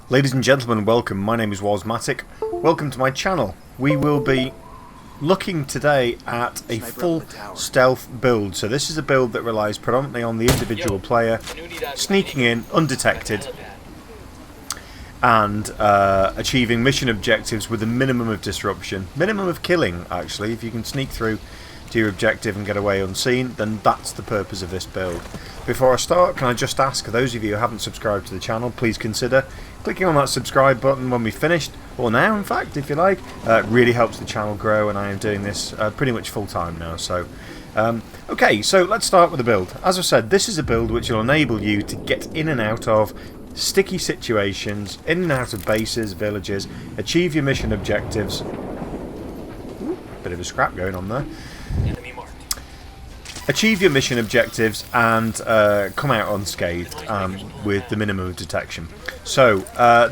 Ladies and gentlemen, welcome. My name is Wasmatic. Welcome to my channel. We will be looking today at a full stealth build. So this is a build that relies predominantly on the individual player sneaking in undetected and achieving mission objectives with a minimum of disruption. Minimum of killing, actually. If you can sneak through to your objective and get away unseen, then that's the purpose of this build. Before I start, can I just ask those of you who haven't subscribed to the channel, please consider clicking on that subscribe button when we've finished, or now in fact if you like. It really helps the channel grow, and I am doing this pretty much full time now. So okay, so let's start with the build. As I said, this is a build which will enable you to get in and out of sticky situations, in and out of bases, villages, achieve your mission objectives. Ooh, bit of a scrap going on there. Achieve your mission objectives and come out unscathed with the minimum of detection. So,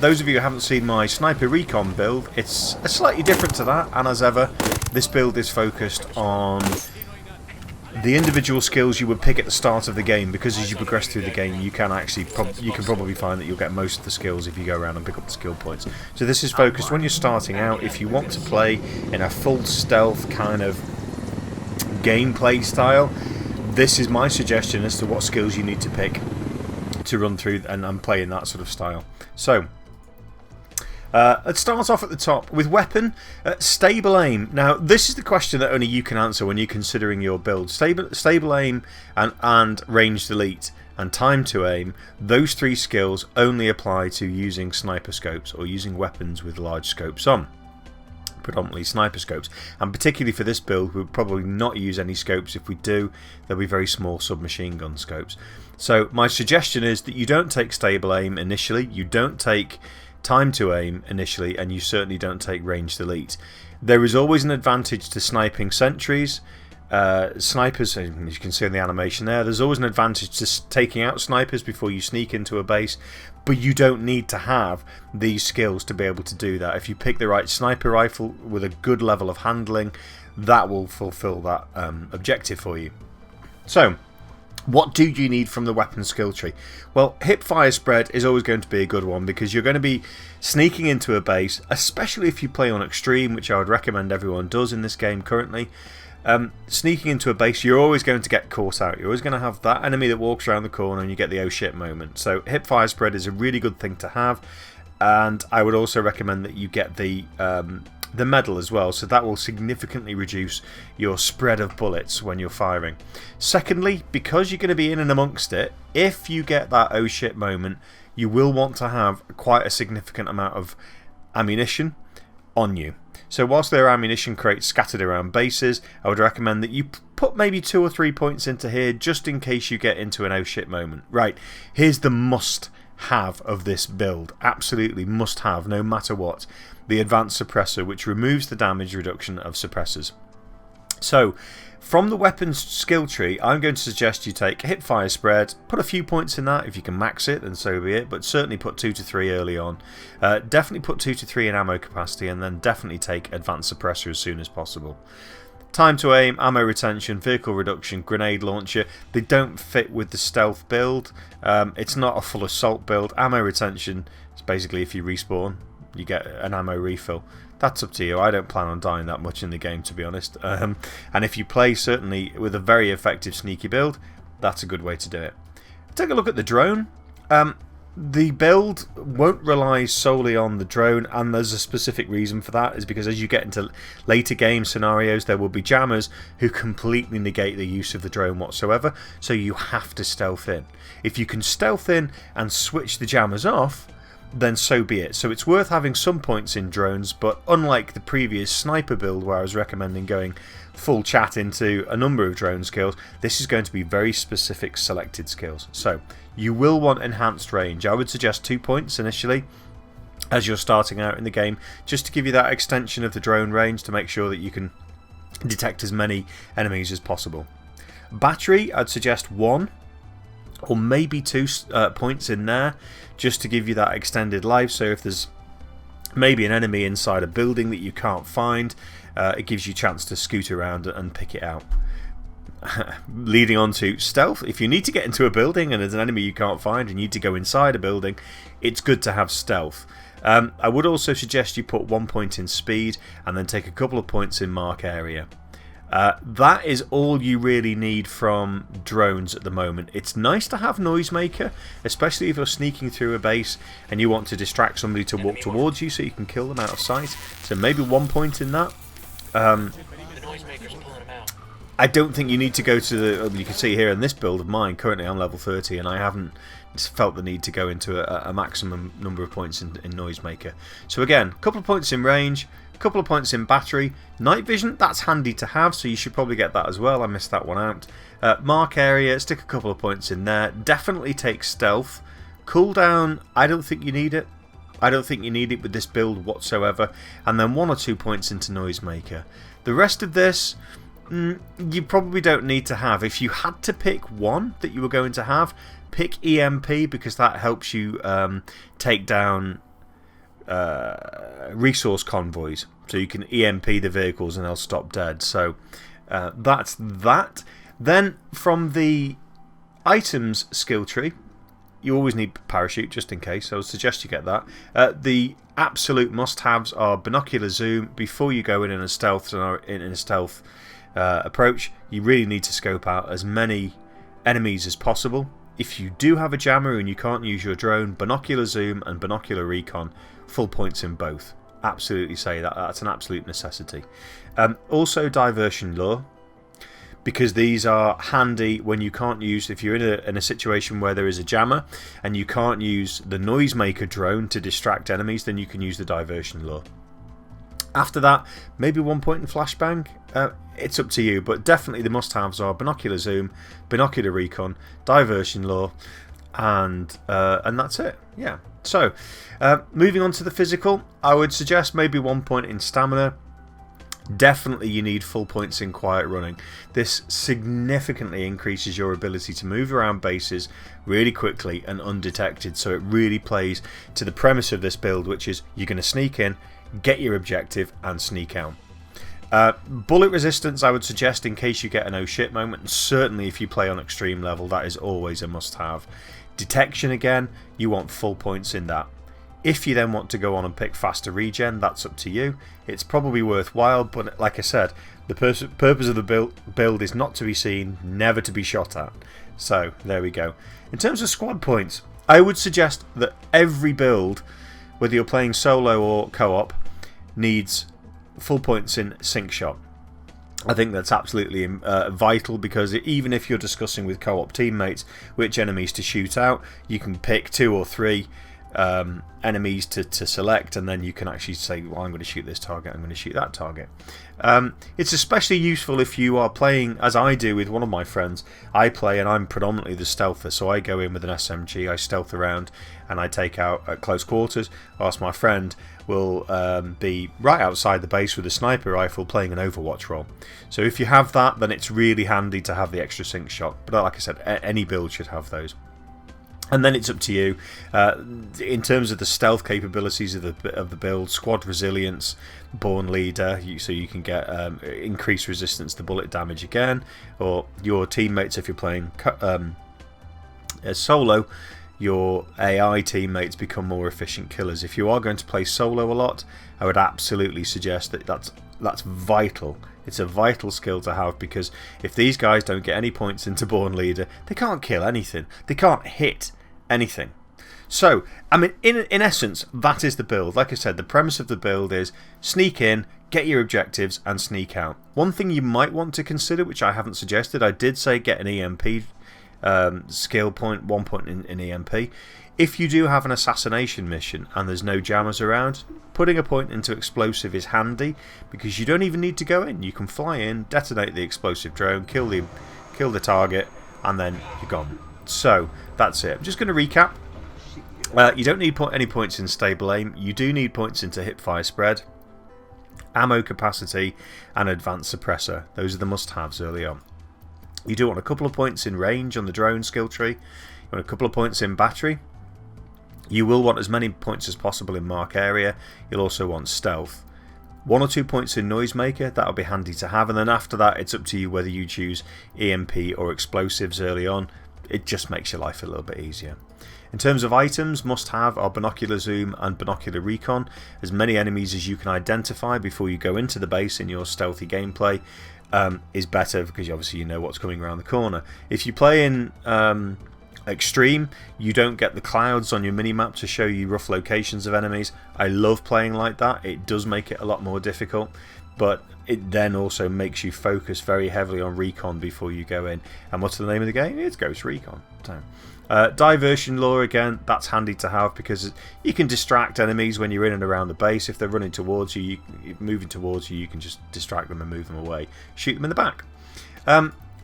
those of you who haven't seen my Sniper Recon build, it's slightly different to that, and as ever, this build is focused on the individual skills you would pick at the start of the game, because as you progress through the game, you can actually probably find that you'll get most of the skills if you go around and pick up the skill points. So this is focused when you're starting out. If you want to play in a full stealth kind of gameplay style, this is my suggestion as to what skills you need to pick to run through and play in that sort of style. So let's start off at the top with weapon. Stable aim. Now this is the question that only you can answer when you're considering your build. Stable aim and ranged elite and time to aim, those three skills only apply to using sniper scopes or using weapons with large scopes on. Predominantly sniper scopes, and particularly for this build we'll probably not use any scopes. If we do, they'll be very small submachine gun scopes. So my suggestion is that you don't take stable aim initially, you don't take time to aim initially, and you certainly don't take ranged elite. There is always an advantage to sniping sentries. Snipers, as you can see in the animation there's always an advantage to taking out snipers before you sneak into a base, but you don't need to have these skills to be able to do that. If you pick the right sniper rifle with a good level of handling, that will fulfill that objective for you. So what do you need from the weapon skill tree? Well, hip fire spread is always going to be a good one, because you're going to be sneaking into a base, especially if you play on extreme, which I would recommend everyone does in this game currently. Sneaking into a base, you're always going to get caught out. You're always going to have that enemy that walks around the corner and you get the oh shit moment. So hip fire spread is a really good thing to have, and I would also recommend that you get the medal as well, so that will significantly reduce your spread of bullets when you're firing. Secondly, because you're going to be in and amongst it, if you get that oh shit moment, you will want to have quite a significant amount of ammunition on you. So whilst there are ammunition crates scattered around bases, I would recommend that you put maybe 2 or 3 points into here just in case you get into an oh shit moment. Right, here's the must have of this build, absolutely must have no matter what: the advanced suppressor, which removes the damage reduction of suppressors. So from the weapons skill tree, I'm going to suggest you take hip fire spread, put a few points in that. If you can max it, then so be it, but certainly put 2 to 3 early on. Definitely put 2 to 3 in ammo capacity, and then definitely take advanced suppressor as soon as possible. Time to aim, ammo retention, vehicle reduction, grenade launcher, they don't fit with the stealth build. It's not a full assault build. Ammo retention is basically if you respawn, you get an ammo refill. That's up to you. I don't plan on dying that much in the game, to be honest. And if you play certainly with a very effective sneaky build, that's a good way to do it. Take a look at the drone. The build won't rely solely on the drone, and there's a specific reason for that, is because as you get into later game scenarios, there will be jammers who completely negate the use of the drone whatsoever, so you have to stealth in. If you can stealth in and switch the jammers off, then so be it. So it's worth having some points in drones, but unlike the previous sniper build where I was recommending going full chat into a number of drone skills, this is going to be very specific selected skills. So you will want enhanced range. I would suggest 2 points initially as you're starting out in the game, just to give you that extension of the drone range to make sure that you can detect as many enemies as possible. Battery, I'd suggest 1 or maybe 2 points in there, just to give you that extended life. So if there's maybe an enemy inside a building that you can't find, it gives you a chance to scoot around and pick it out. Leading on to stealth. If you need to get into a building and there's an enemy you can't find and you need to go inside a building, it's good to have stealth. I would also suggest you put 1 point in speed and then take a couple of points in mark area. That is all you really need from drones at the moment. It's nice to have Noisemaker, especially if you're sneaking through a base and you want to distract somebody to walk towards you so you can kill them out of sight. So maybe 1 point in that. I don't think you need to go to the... You can see here in this build of mine, currently I'm level 30 and I haven't felt the need to go into a maximum number of points in Noisemaker. So again, a couple of points in range, a couple of points in battery. Night vision, that's handy to have, so you should probably get that as well. I missed that one out. Mark area, stick a couple of points in there. Definitely take stealth. Cooldown, I don't think you need it. I don't think you need it with this build whatsoever. And then 1 or 2 points into Noisemaker. The rest of this... you probably don't need to have. If you had to pick one that you were going to have, pick EMP, because that helps you take down resource convoys. So you can EMP the vehicles and they'll stop dead. So that's that. Then from the items skill tree, you always need parachute just in case, so I would suggest you get that. The absolute must-haves are binocular zoom. Before you go in a stealth approach, you really need to scope out as many enemies as possible. If you do have a jammer and you can't use your drone, binocular zoom and binocular recon, full points in both. Absolutely say that. That's an absolute necessity. Also diversion lure, because these are handy when you can't use... If you're in a situation where there is a jammer and you can't use the Noisemaker drone to distract enemies, then you can use the diversion lure. After that, maybe 1 point in flashbang. It's up to you, but definitely the must-haves are binocular zoom, binocular recon, diversion lure, and that's it. Yeah. So, moving on to the physical, I would suggest maybe 1 point in stamina. Definitely you need full points in quiet running. This significantly increases your ability to move around bases really quickly and undetected, so it really plays to the premise of this build, which is you're going to sneak in, get your objective and sneak out. Bullet resistance I would suggest in case you get an oh shit moment, and certainly if you play on extreme level that is always a must have. Detection again, you want full points in that. If you then want to go on and pick faster regen, that's up to you. It's probably worthwhile, but like I said, the purpose of the build is not to be seen, never to be shot at. So there we go. In terms of squad points, I would suggest that every build, whether you're playing solo or co-op, needs full points in sync shot. I think that's absolutely vital, because even if you're discussing with co-op teammates which enemies to shoot out, you can pick 2 or 3 enemies to select, and then you can actually say, well, I'm going to shoot this target, I'm going to shoot that target. It's especially useful if you are playing, as I do with one of my friends. I play and I'm predominantly the stealther, so I go in with an SMG, I stealth around and I take out at close quarters, whilst my friend will be right outside the base with a sniper rifle playing an Overwatch role. So if you have that, then it's really handy to have the extra sync shot, but like I said, any build should have those. And then it's up to you in terms of the stealth capabilities of the build. Squad resilience, born leader, so you can get increased resistance to bullet damage again, or your teammates if you're playing as solo, your AI teammates become more efficient killers. If you are going to play solo a lot, I would absolutely suggest that's vital. It's a vital skill to have, because if these guys don't get any points into Born Leader, they can't kill anything. They can't hit anything. So, I mean, in essence, that is the build. Like I said, the premise of the build is sneak in, get your objectives, and sneak out. One thing you might want to consider, which I haven't suggested, I did say get an EMP skill point, 1 point in EMP. If you do have an assassination mission and there's no jammers around, putting a point into explosive is handy, because you don't even need to go in. You can fly in, detonate the explosive drone, kill the target, and then you're gone. So that's it. I'm just going to recap. You don't need any points in stable aim. You do need points into hipfire spread, ammo capacity, and advanced suppressor. Those are the must-haves early on. You do want a couple of points in range on the drone skill tree. You want a couple of points in battery. You will want as many points as possible in mark area. You'll also want stealth. 1 or 2 points in Noisemaker, that'll be handy to have, and then after that it's up to you whether you choose EMP or explosives early on. It just makes your life a little bit easier. In terms of items, must have are binocular zoom and binocular recon. As many enemies as you can identify before you go into the base in your stealthy gameplay is better, because obviously you know what's coming around the corner. If you play in Extreme, you don't get the clouds on your minimap to show you rough locations of enemies. I love playing like that. It does make it a lot more difficult, but it then also makes you focus very heavily on recon before you go in. And what's the name of the game? It's Ghost Recon. Diversion lure, again, that's handy to have, because you can distract enemies when you're in and around the base. If they're running towards you, moving towards you, you can just distract them and move them away. Shoot them in the back.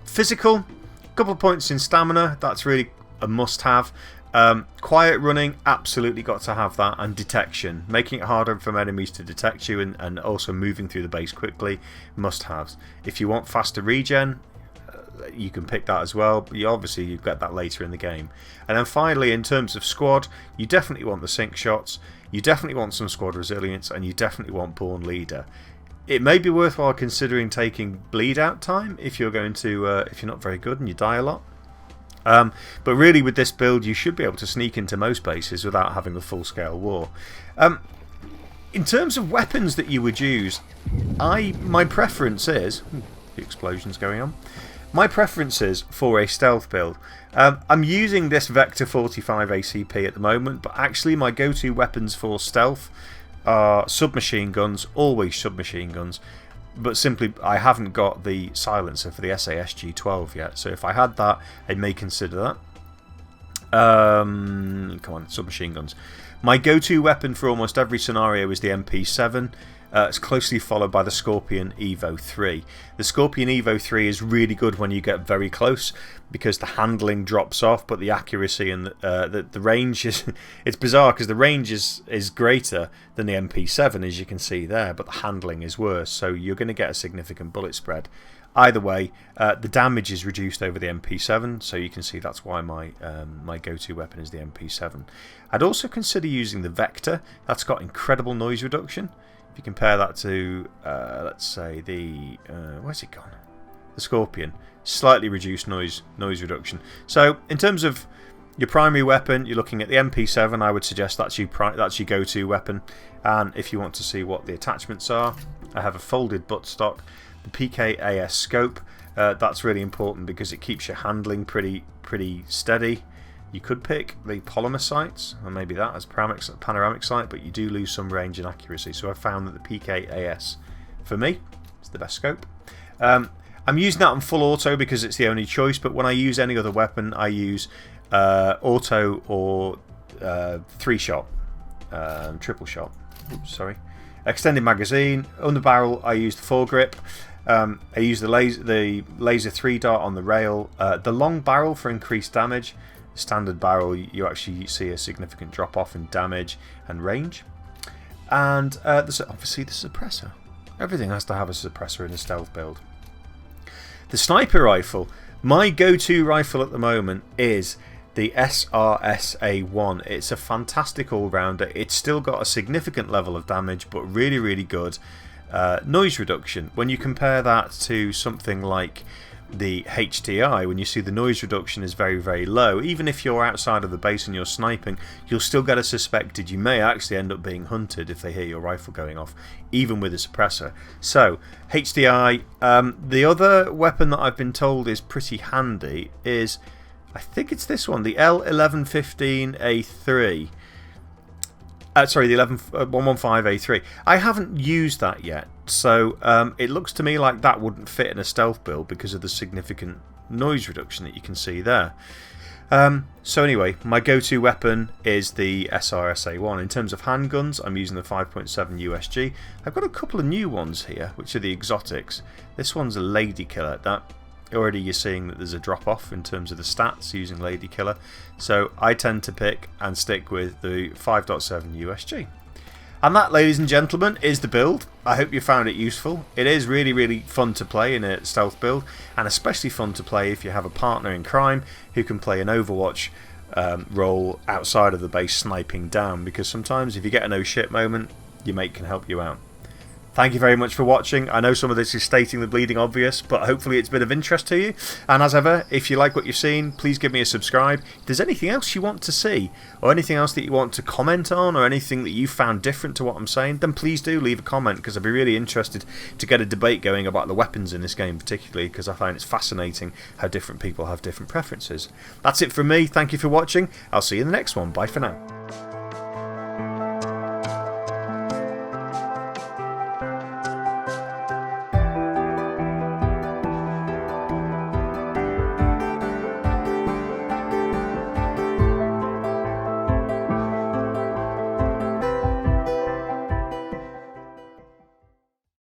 Physical, a couple of points in stamina, that's really a must-have. Quiet running, absolutely got to have that, and detection, making it harder for enemies to detect you, and also moving through the base quickly, must-haves. If you want faster regen, you can pick that as well, but obviously you get that later in the game. And then finally, in terms of squad, you definitely want the sync shots, you definitely want some squad resilience, and you definitely want Born Leader. It may be worthwhile considering taking bleed out time if you're going to if you're not very good and you die a lot. But really, with this build, you should be able to sneak into most bases without having a full-scale war. In terms of weapons that you would use, my preference is... the explosion's going on. My preference is for a stealth build. I'm using this Vector 45 ACP at the moment, but actually my go-to weapons for stealth are submachine guns, always submachine guns. But simply, I haven't got the silencer for the SASG-12 yet, so if I had that, I may consider that. Come on, submachine guns. My go-to weapon for almost every scenario is the MP7. It's closely followed by the Scorpion Evo 3. The Scorpion Evo 3 is really good when you get very close, because the handling drops off, but the accuracy and the range is... it's bizarre, because the range is greater than the MP7, as you can see there, but the handling is worse, so you're going to get a significant bullet spread. Either way, the damage is reduced over the MP7, so you can see that's why my go-to weapon is the MP7. I'd also consider using the Vector. That's got incredible noise reduction. If you compare that to, let's say, the... where's it gone? The Scorpion. Slightly reduced noise reduction. So, in terms of your primary weapon, you're looking at the MP7. I would suggest that's your go-to weapon. And if you want to see what the attachments are, I have a folded buttstock, the PKAS scope. That's really important because it keeps your handling pretty steady. You could pick the polymer sights, or maybe that as panoramic sight, but you do lose some range and accuracy. So I found that the PKAS, for me, is the best scope. I'm using that on full auto because it's the only choice, but when I use any other weapon, I use auto or 3-shot, triple shot. Oops, sorry. Extended magazine. On the barrel, I use the foregrip. I use the laser 3-dart on the rail. The long barrel for increased damage. Standard barrel, you actually see a significant drop off in damage and range. And obviously the suppressor. Everything has to have a suppressor in a stealth build. The sniper rifle. My go-to rifle at the moment is the SRSA-1. It's a fantastic all-rounder. It's still got a significant level of damage, but really good noise reduction. When you compare that to something like the HDI, when you see the noise reduction is very low, even if you're outside of the base and you're sniping, you'll still get a suspected. You may actually end up being hunted if they hear your rifle going off, even with a suppressor. So HDI. The other weapon that I've been told is pretty handy is, I think it's this one, the L1115A3. Sorry, the 115A3. I haven't used that yet, so it looks to me like that wouldn't fit in a stealth build because of the significant noise reduction that you can see there. So anyway, my go-to weapon is the SRSA-1. In terms of handguns, I'm using the 5.7 USG. I've got a couple of new ones here, which are the exotics. This one's a lady killer. That already you're seeing that there's a drop off in terms of the stats using lady killer. So I tend to pick and stick with the 5.7 USG. And that, ladies and gentlemen, is the build. I hope you found it useful. It is really fun to play in a stealth build, and especially fun to play if you have a partner in crime who can play an Overwatch role outside of the base sniping down, because sometimes if you get a no shit moment, your mate can help you out. thank you very much for watching. I know some of this is stating the bleeding obvious, but hopefully it's been of interest to you. And as ever, if you like what you've seen, please give me a subscribe. If there's anything else you want to see, or anything else that you want to comment on, or anything that you found different to what I'm saying, then please do leave a comment, because I'd be really interested to get a debate going about the weapons in this game particularly, because I find it's fascinating how different people have different preferences. That's it from me. Thank you for watching. I'll see you in the next one. Bye for now.